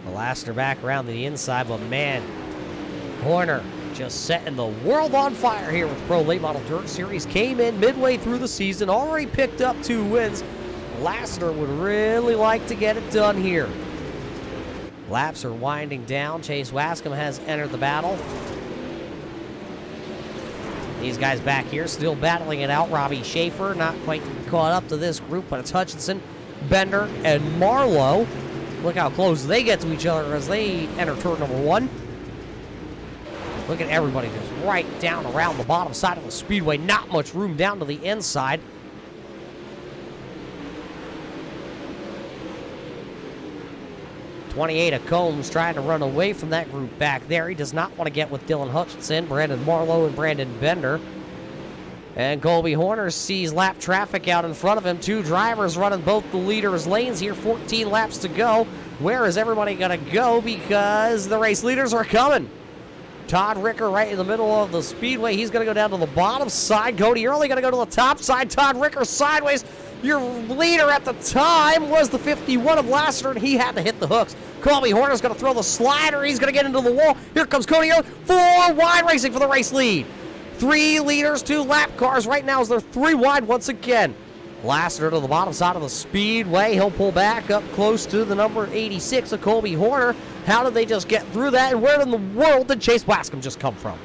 Lassiter back around the inside, but man, Horner just setting the world on fire here with Pro Late Model Dirt Series. Came in midway through the season, already picked up 2 wins. Lassiter would really like to get it done here. Laps are winding down. Chase Wascom has entered the battle. These guys back here still battling it out. Robbie Schaefer not quite caught up to this group, but it's Hutchinson, Bender, and Marlowe. Look how close they get to each other as they enter turn number 1. Look at everybody just right down around the bottom side of the speedway. Not much room down to the inside. .28 of Combs trying to run away from that group back there. He does not want to get with Dylan Hutchinson, Brandon Marlowe, and Brandon Bender. And Colby Horner sees lap traffic out in front of him. 2 drivers running both the leaders' lanes here. 14 laps to go. Where is everybody going to go? Because the race leaders are coming. Todd Ricker right in the middle of the speedway. He's going to go down to the bottom side. Cody Early going to go to the top side. Todd Ricker sideways. Your leader at the time was the 51 of Lassiter, and he had to hit the hooks. Colby Horner's going to throw the slider. He's going to get into the wall. Here comes Cody Earl. 4 wide racing for the race lead. 3 leaders, 2 lap cars. Right now, as they're 3 wide once again. Lassiter to the bottom side of the speedway. He'll pull back up close to the number 86 of Colby Horner. How did they just get through that? And where in the world did Chase Wascom just come from?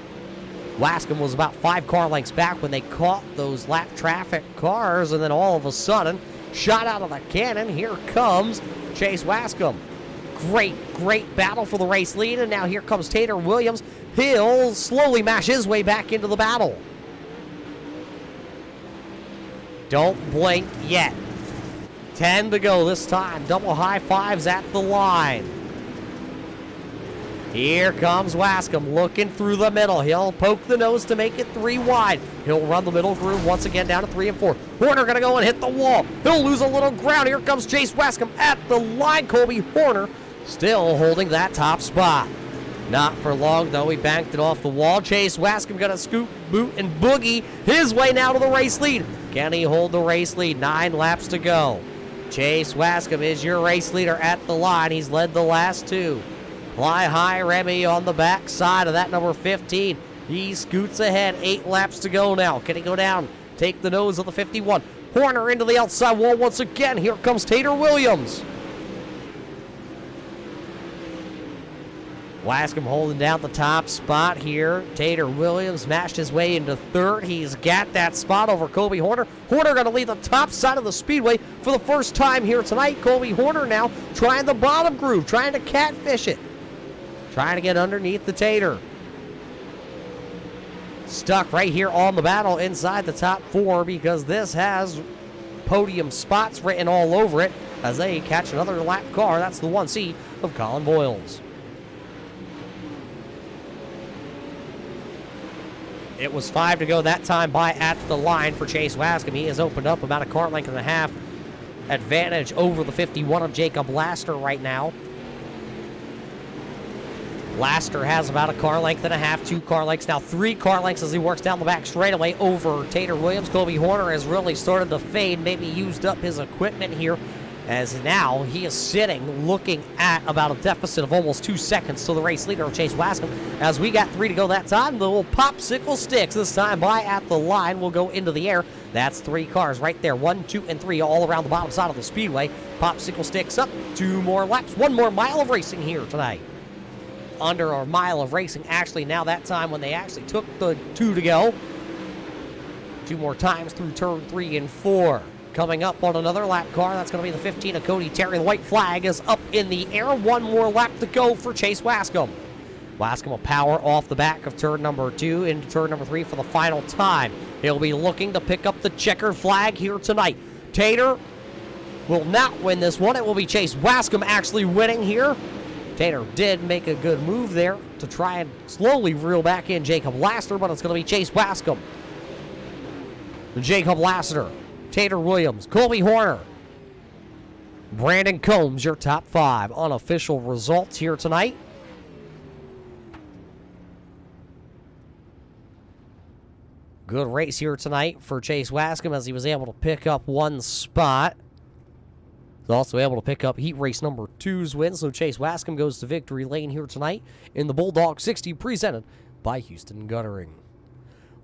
Wascom was about 5 car lengths back when they caught those lap traffic cars, and then all of a sudden, shot out of the cannon. Here comes Chase Wascom. Great battle for the race lead, and now here comes Tater Williams. He'll slowly mash his way back into the battle. Don't blink yet. 10 to go this time. Double high fives at the line. Here comes Wascom looking through the middle. He'll poke the nose to make it 3 wide. He'll run the middle groove once again down to 3 and 4. Horner going to go and hit the wall. He'll lose a little ground. Here comes Chase Wascom at the line. Colby Horner still holding that top spot. Not for long, though. He banked it off the wall. Chase Wascom going to scoop, boot, and boogie his way now to the race lead. Can he hold the race lead? 9 laps to go. Chase Wascom is your race leader at the line. He's led the last 2. Fly high Remy on the back side of that number 15. He scoots ahead. 8 laps to go now. Can he go down? Take the nose of the 51. Horner into the outside wall once again. Here comes Tater Williams. Wascom holding down the top spot here. Tater Williams mashed his way into 3rd. He's got that spot over Colby Horner. Horner going to lead the top side of the speedway for the first time here tonight. Colby Horner now trying the bottom groove, trying to catfish it. Trying to get underneath the Tater. Stuck right here on the battle inside the top 4 because this has podium spots written all over it as they catch another lap car. That's the 1C of Colin Boyles. It was 5 to go that time by at the line for Chase Wascom. He has opened up about a car length and a half advantage over the 51 of Jacob Lassiter right now. Lassiter has about a car length and a half, 2 car lengths, now 3 car lengths as he works down the back straightaway over Tater Williams. Colby Horner has really started to fade, maybe used up his equipment here, as now he is sitting looking at about a deficit of almost 2 seconds to the race leader of Chase Wascom. As we got 3 to go that time, the little popsicle sticks this time by at the line will go into the air. That's 3 cars right there, 1, 2, and 3 all around the bottom side of the speedway. Popsicle sticks up, 2 more laps, 1 more mile of racing here tonight. Under a mile of racing, actually now that time when they actually took the 2 to go. 2 more times through turn 3 and 4. Coming up on another lap car, that's going to be the 15 of Cody Terry. The white flag is up in the air. 1 more lap to go for Chase Wascom. Wascom will power off the back of turn number 2 into turn number 3 for the final time. He'll be looking to pick up the checkered flag here tonight. Tater will not win this one. It will be Chase Wascom actually winning here. Tater did make a good move there to try and slowly reel back in Jacob Lassiter, but it's going to be Chase Wascom. Jacob Lassiter, Tater Williams, Colby Horner, Brandon Combs, your top 5 unofficial results here tonight. Good race here tonight for Chase Wascom as he was able to pick up 1 spot. He's also able to pick up heat race number 2's win, so Chase Wascom goes to victory lane here tonight in the Bulldog 60 presented by Houston Guttering.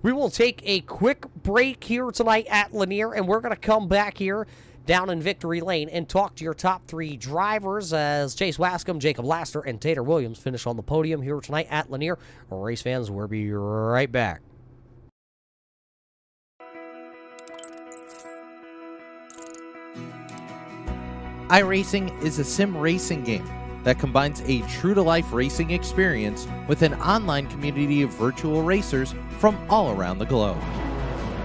We will take a quick break here tonight at Lanier, and we're going to come back here down in victory lane and talk to your top 3 drivers as Chase Wascom, Jacob Lassiter, and Tater Williams finish on the podium here tonight at Lanier. Race fans, we'll be right back. Iracing is a sim racing game that combines a true-to-life racing experience with an online community of virtual racers from all around the globe.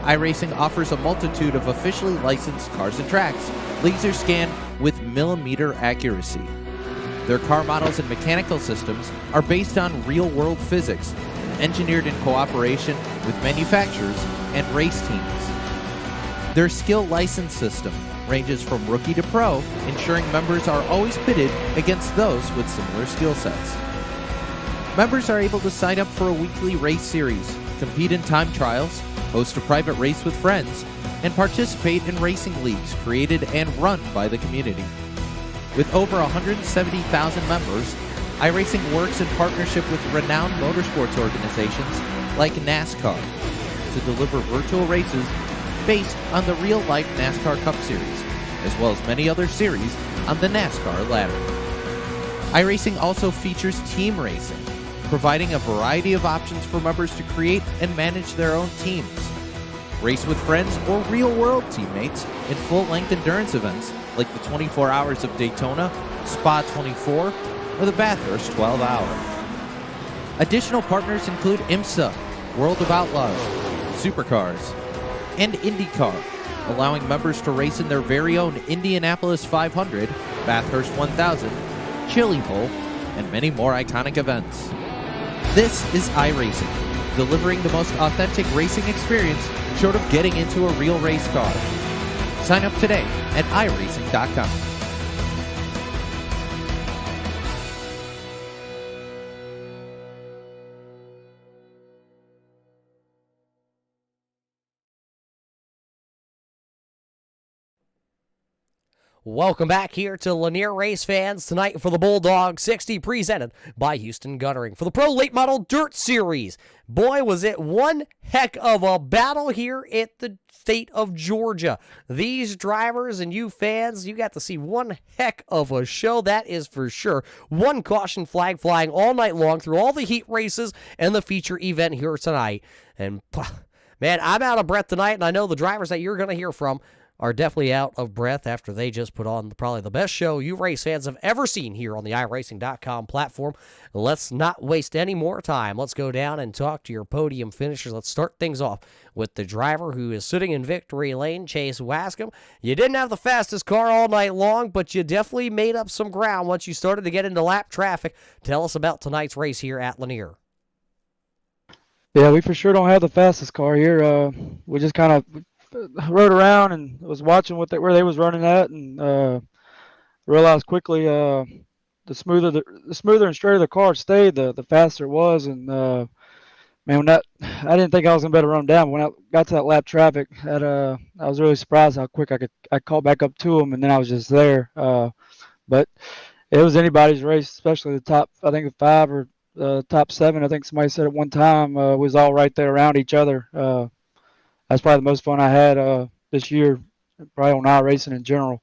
Iracing offers a multitude of officially licensed cars and tracks, laser scanned with millimeter accuracy. Their car models and mechanical systems are based on real-world physics, engineered in cooperation with manufacturers and race teams. Their skill license system ranges from rookie to pro, ensuring members are always pitted against those with similar skill sets. Members are able to sign up for a weekly race series, compete in time trials, host a private race with friends, and participate in racing leagues created and run by the community. With over 170,000 members, iRacing works in partnership with renowned motorsports organizations like NASCAR to deliver virtual races based on the real-life NASCAR Cup Series, as well as many other series on the NASCAR ladder. iRacing also features team racing, providing a variety of options for members to create and manage their own teams. Race with friends or real-world teammates in full-length endurance events like the 24 Hours of Daytona, Spa 24, or the Bathurst 12 Hour. Additional partners include IMSA, World of Outlaws, Supercars, and IndyCar, allowing members to race in their very own Indianapolis 500, Bathurst 1000, Chili Bowl, and many more iconic events. This is iRacing, delivering the most authentic racing experience short of getting into a real race car. Sign up today at iracing.com. Welcome back here to Lanier Race Fans tonight for the Bulldog 60 presented by Houston Guttering for the Pro Late Model Dirt Series. Boy, was it one heck of a battle here at the state of Georgia. These drivers and you fans, you got to see one heck of a show, that is for sure. One caution flag flying all night long through all the heat races and the feature event here tonight. And man, I'm out of breath tonight, and I know the drivers that you're going to hear from are definitely out of breath after they just put on probably the best show you race fans have ever seen here on the iRacing.com platform. Let's not waste any more time. Let's go down and talk to your podium finishers. Let's start things off with the driver who is sitting in victory lane, Chase Wascom. You didn't have the fastest car all night long, but you definitely made up some ground once you started to get into lap traffic. Tell us about tonight's race here at Lanier. Yeah, we for sure don't have the fastest car here. We just kind of rode around and was watching where they was running at, and realized quickly the smoother and straighter the car stayed, the faster it was. And man, I didn't think I was gonna be able to run down. When I got to that lap traffic, I was really surprised how quick I caught back up to him, and then I was just there. But it was anybody's race, especially the top, I think, 5 or top 7. I think somebody said at one time was all right there around each other. That's probably the most fun I had this year, probably on iRacing in general.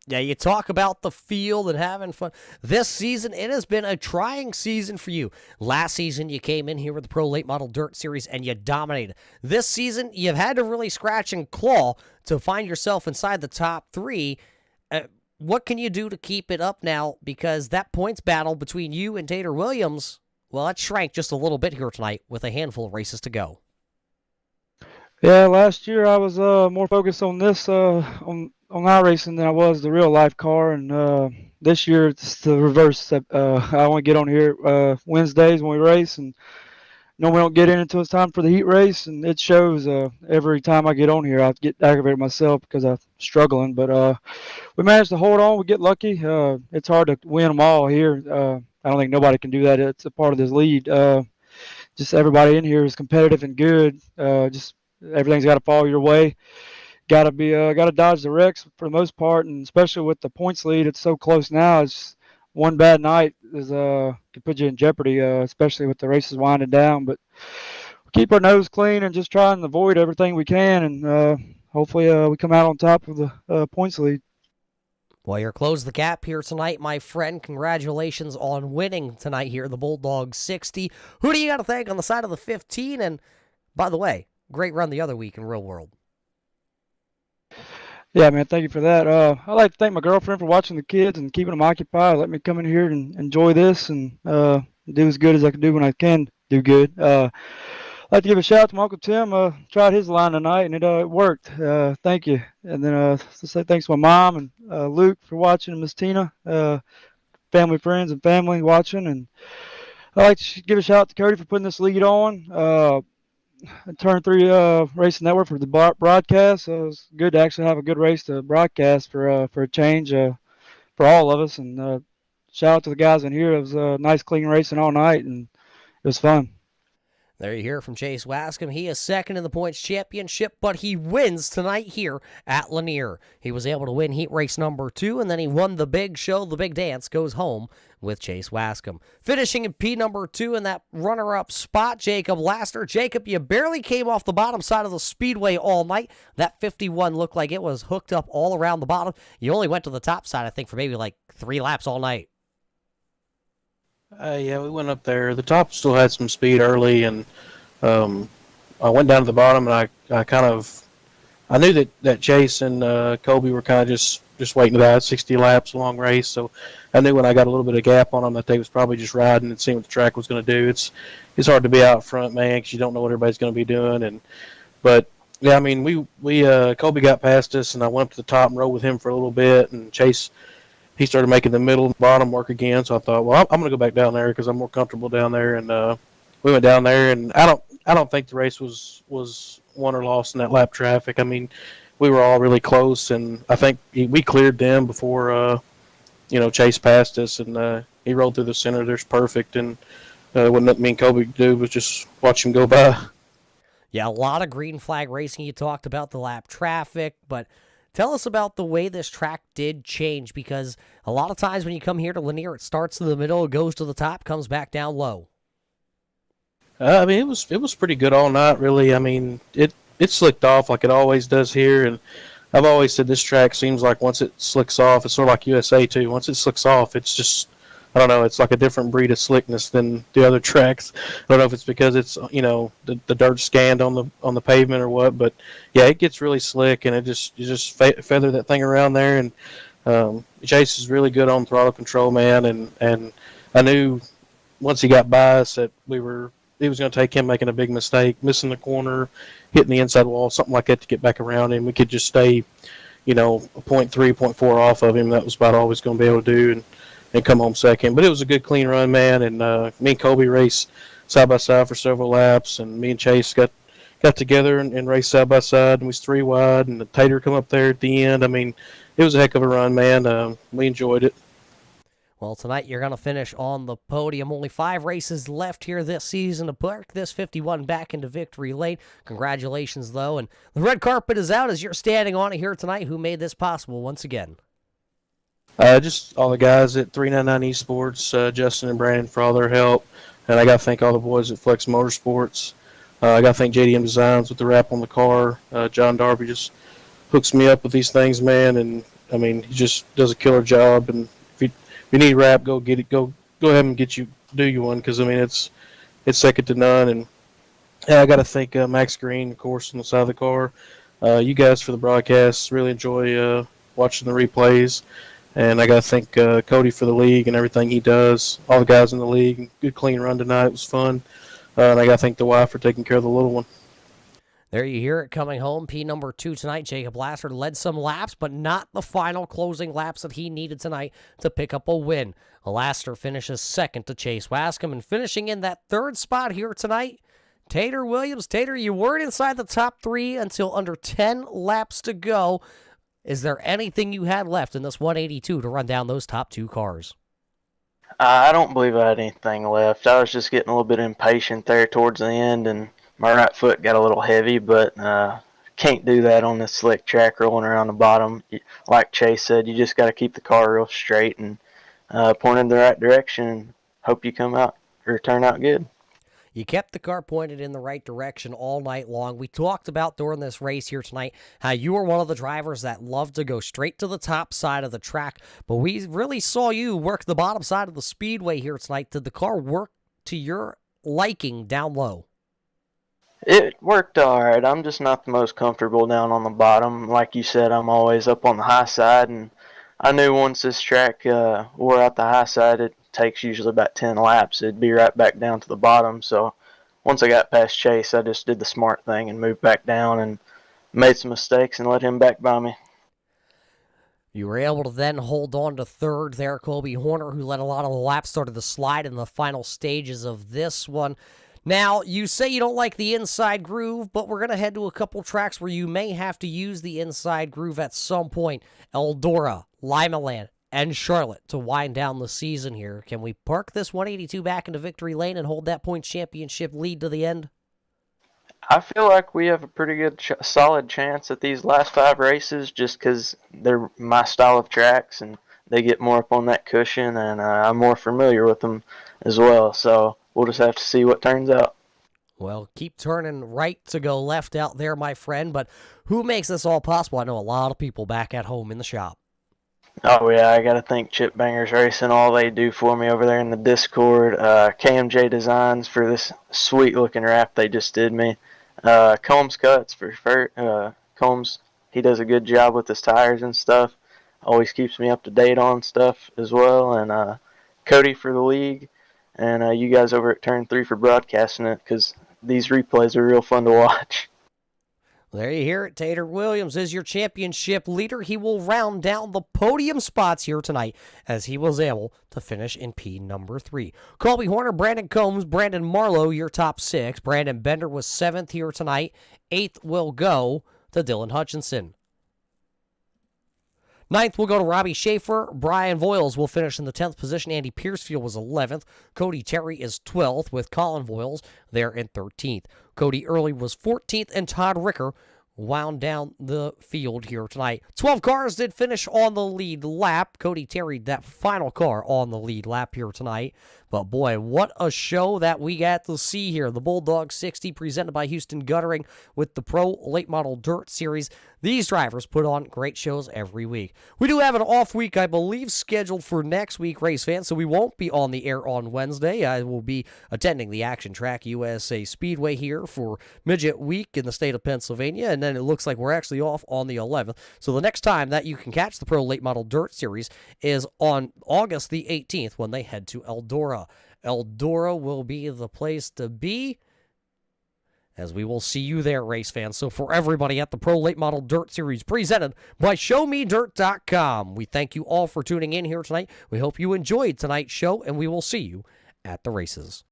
Yeah, you talk about the field and having fun. This season, it has been a trying season for you. Last season, you came in here with the Pro Late Model Dirt Series and you dominated. This season, you've had to really scratch and claw to find yourself inside the top 3. What can you do to keep it up now? Because that points battle between you and Tater Williams, well, it shrank just a little bit here tonight with a handful of races to go. Yeah, last year I was more focused on this on iRacing than I was the real life car, and this year it's the reverse. I only get on here Wednesdays when we race, and normally don't get in until it's time for the heat race, and it shows every time I get on here. I get aggravated myself because I'm struggling, but we managed to hold on. We get lucky. It's hard to win them all here. I don't think nobody can do that. It's a part of this lead. Just everybody in here is competitive and good. Just everything's got to fall your way. Got to dodge the wrecks for the most part, and especially with the points lead, it's so close now. It's one bad night could put you in jeopardy, especially with the races winding down. But we keep our nose clean and just try and avoid everything we can, and hopefully we come out on top of the points lead. Well, you're closed the gap here tonight, my friend. Congratulations on winning tonight here, the Bulldog 60. Who do you got to thank on the side of the 15? And by the way, great run the other week in Real World. Yeah, man, thank you for that. I'd like to thank my girlfriend for watching the kids and keeping them occupied. Let me come in here and enjoy this and do as good as I can do when I can do good. I'd like to give a shout out to my Uncle Tim. Tried his line tonight, and it worked. Thank you. And then to say thanks to my mom and Luke for watching, and Miss Tina, family, friends, and family watching. And I'd like to give a shout out to Cody for putting this lead on. Turn 3 Racing Network for the broadcast. So it was good to actually have a good race to broadcast for a change for all of us. And shout out to the guys in here. It was a nice, clean racing all night, and it was fun. There you hear from Chase Wascom. He is second in the points championship, but he wins tonight here at Lanier. He was able to win heat race number 2, and then he won the big show, the big dance, goes home with Chase Wascom. Finishing in P number 2 in that runner-up spot, Jacob Laster. Jacob, you barely came off the bottom side of the speedway all night. That 51 looked like it was hooked up all around the bottom. You only went to the top side, I think, for maybe like 3 laps all night. Yeah, we went up there. The top still had some speed early, and I went down to the bottom, and I knew that Chase and Kobe were kind of just waiting to that 60 laps long race, so I knew when I got a little bit of gap on them that they was probably just riding and seeing what the track was going to do. It's hard to be out front, man, because you don't know what everybody's going to be doing, but yeah, I mean, we Kobe got past us, and I went up to the top and rode with him for a little bit, and Chase, he started making the middle and bottom work again. So I thought, well, I'm going to go back down there because I'm more comfortable down there. And we went down there, and I don't think the race was won or lost in that lap traffic. I mean, we were all really close, and I think we cleared them before Chase passed us, and he rolled through the center. There's perfect, and what me and Kobe could do was just watch him go by. Yeah, a lot of green flag racing. You talked about the lap traffic, but tell us about the way this track did change, because a lot of times when you come here to Lanier, it starts in the middle, it goes to the top, comes back down low. I mean, it was pretty good all night, really. I mean, it slicked off like it always does here, and I've always said this track seems like once it slicks off, it's sort of like USA too. Once it slicks off, it's just, I don't know, it's like a different breed of slickness than the other tracks. I don't know if it's because it's, the dirt scanned on the pavement or what, but yeah, it gets really slick, and you just feather that thing around there. And Chase is really good on throttle control, man, and I knew once he got by us that it was going to take him making a big mistake, missing the corner, hitting the inside wall, something like that to get back around him. We could just stay, a 0.3, 0.4 off of him. That was about all we was going to be able to do, and come home second. But it was a good, clean run, man. And me and Kobe raced side by side for several laps, and me and Chase got together and raced side by side, and we was 3 wide, and the Tater come up there at the end. I mean, it was a heck of a run, man. We enjoyed it. Well, tonight you're going to finish on the podium. Only 5 races left here this season to put this 51 back into victory lane. Congratulations, though. And the red carpet is out as you're standing on it here tonight. Who made this possible once again? Just all the guys at 399 Esports, Justin and Brandon for all their help. And I got to thank all the boys at Flex Motorsports. I got to thank JDM Designs with the wrap on the car. John Darby just hooks me up with these things, man. And, I mean, he just does a killer job. And if you need wrap, go get it. Go ahead and do you one, because, I mean, it's second to none. And I got to thank Max Green, of course, on the side of the car. You guys for the broadcast. Really enjoy watching the replays. And I got to thank Cody for the league and everything he does. All the guys in the league. Good, clean run tonight. It was fun. And I got to thank the wife for taking care of the little one. There you hear it coming home. P number 2 tonight. Jacob Laster led some laps, but not the final closing laps that he needed tonight to pick up a win. Laster finishes second to Chase Wascom, and finishing in that 3rd spot here tonight, Tater Williams. Tater, you weren't inside the top 3 until under 10 laps to go. Is there anything you had left in this 182 to run down those top 2 cars? I don't believe I had anything left. I was just getting a little bit impatient there towards the end, and my right foot got a little heavy, but can't do that on this slick track rolling around the bottom. Like Chase said, you just got to keep the car real straight and point in the right direction and hope you come out or turn out good. You kept the car pointed in the right direction all night long. We talked about during this race here tonight how you were one of the drivers that loved to go straight to the top side of the track, but we really saw you work the bottom side of the speedway here tonight. Did the car work to your liking down low? It worked all right. I'm just not the most comfortable down on the bottom. Like you said, I'm always up on the high side, and I knew once this track wore out the high side, it takes usually about 10 laps. It'd be right back down to the bottom. So once I got past Chase, I just did the smart thing and moved back down and made some mistakes and let him back by me. You were able to then hold on to 3rd there. Colby Horner, who led a lot of the laps, started to slide in the final stages of this one. Now, you say you don't like the inside groove, but we're going to head to a couple tracks where you may have to use the inside groove at some point. Eldora, Limaland, and Charlotte to wind down the season here. Can we park this 182 back into victory lane and hold that points championship lead to the end? I feel like we have a pretty good, solid chance at these last 5 races just because they're my style of tracks and they get more up on that cushion, and I'm more familiar with them as well. So we'll just have to see what turns out. Well, keep turning right to go left out there, my friend. But who makes this all possible? I know a lot of people back at home in the shop. Oh, yeah, I got to thank Chip Bangers Racing, all they do for me over there in the Discord. KMJ Designs for this sweet-looking wrap they just did me. Combs Cuts for Combs. He does a good job with his tires and stuff. Always keeps me up to date on stuff as well. And Cody for the league. And you guys over at Turn 3 for broadcasting it, because these replays are real fun to watch. There you hear it. Tater Williams is your championship leader. He will round down the podium spots here tonight as he was able to finish in P number 3. Colby Horner, Brandon Combs, Brandon Marlowe, your top 6. Brandon Bender was 7th here tonight. 8th will go to Dylan Hutchinson. 9th will go to Robbie Schaefer. Brian Voiles will finish in the 10th position. Andy Piercefield was 11th. Cody Terry is 12th with Colin Voiles there in 13th. Cody Early was 14th, and Todd Ricker wound down the field here tonight. 12 cars did finish on the lead lap. Cody Terry, that final car on the lead lap here tonight. But boy, what a show that we got to see here. The Bulldog 60 presented by Houston Guttering with the Pro Late Model Dirt Series. These drivers put on great shows every week. We do have an off week, I believe, scheduled for next week, race fans, so we won't be on the air on Wednesday. I will be attending the Action Track USA Speedway here for Midget Week in the state of Pennsylvania, and then it looks like we're actually off on the 11th. So the next time that you can catch the Pro Late Model Dirt Series is on August the 18th when they head to Eldora. Eldora will be the place to be, as we will see you there, race fans. So for everybody at the Pro Late Model Dirt Series presented by ShowMeDirt.com, we thank you all for tuning in here tonight. We hope you enjoyed tonight's show, and we will see you at the races.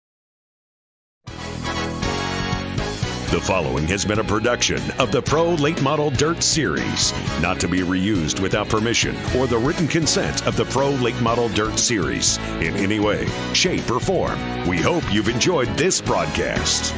The following has been a production of the Pro Late Model Dirt Series, not to be reused without permission or the written consent of the Pro Late Model Dirt Series in any way, shape, or form. We hope you've enjoyed this broadcast.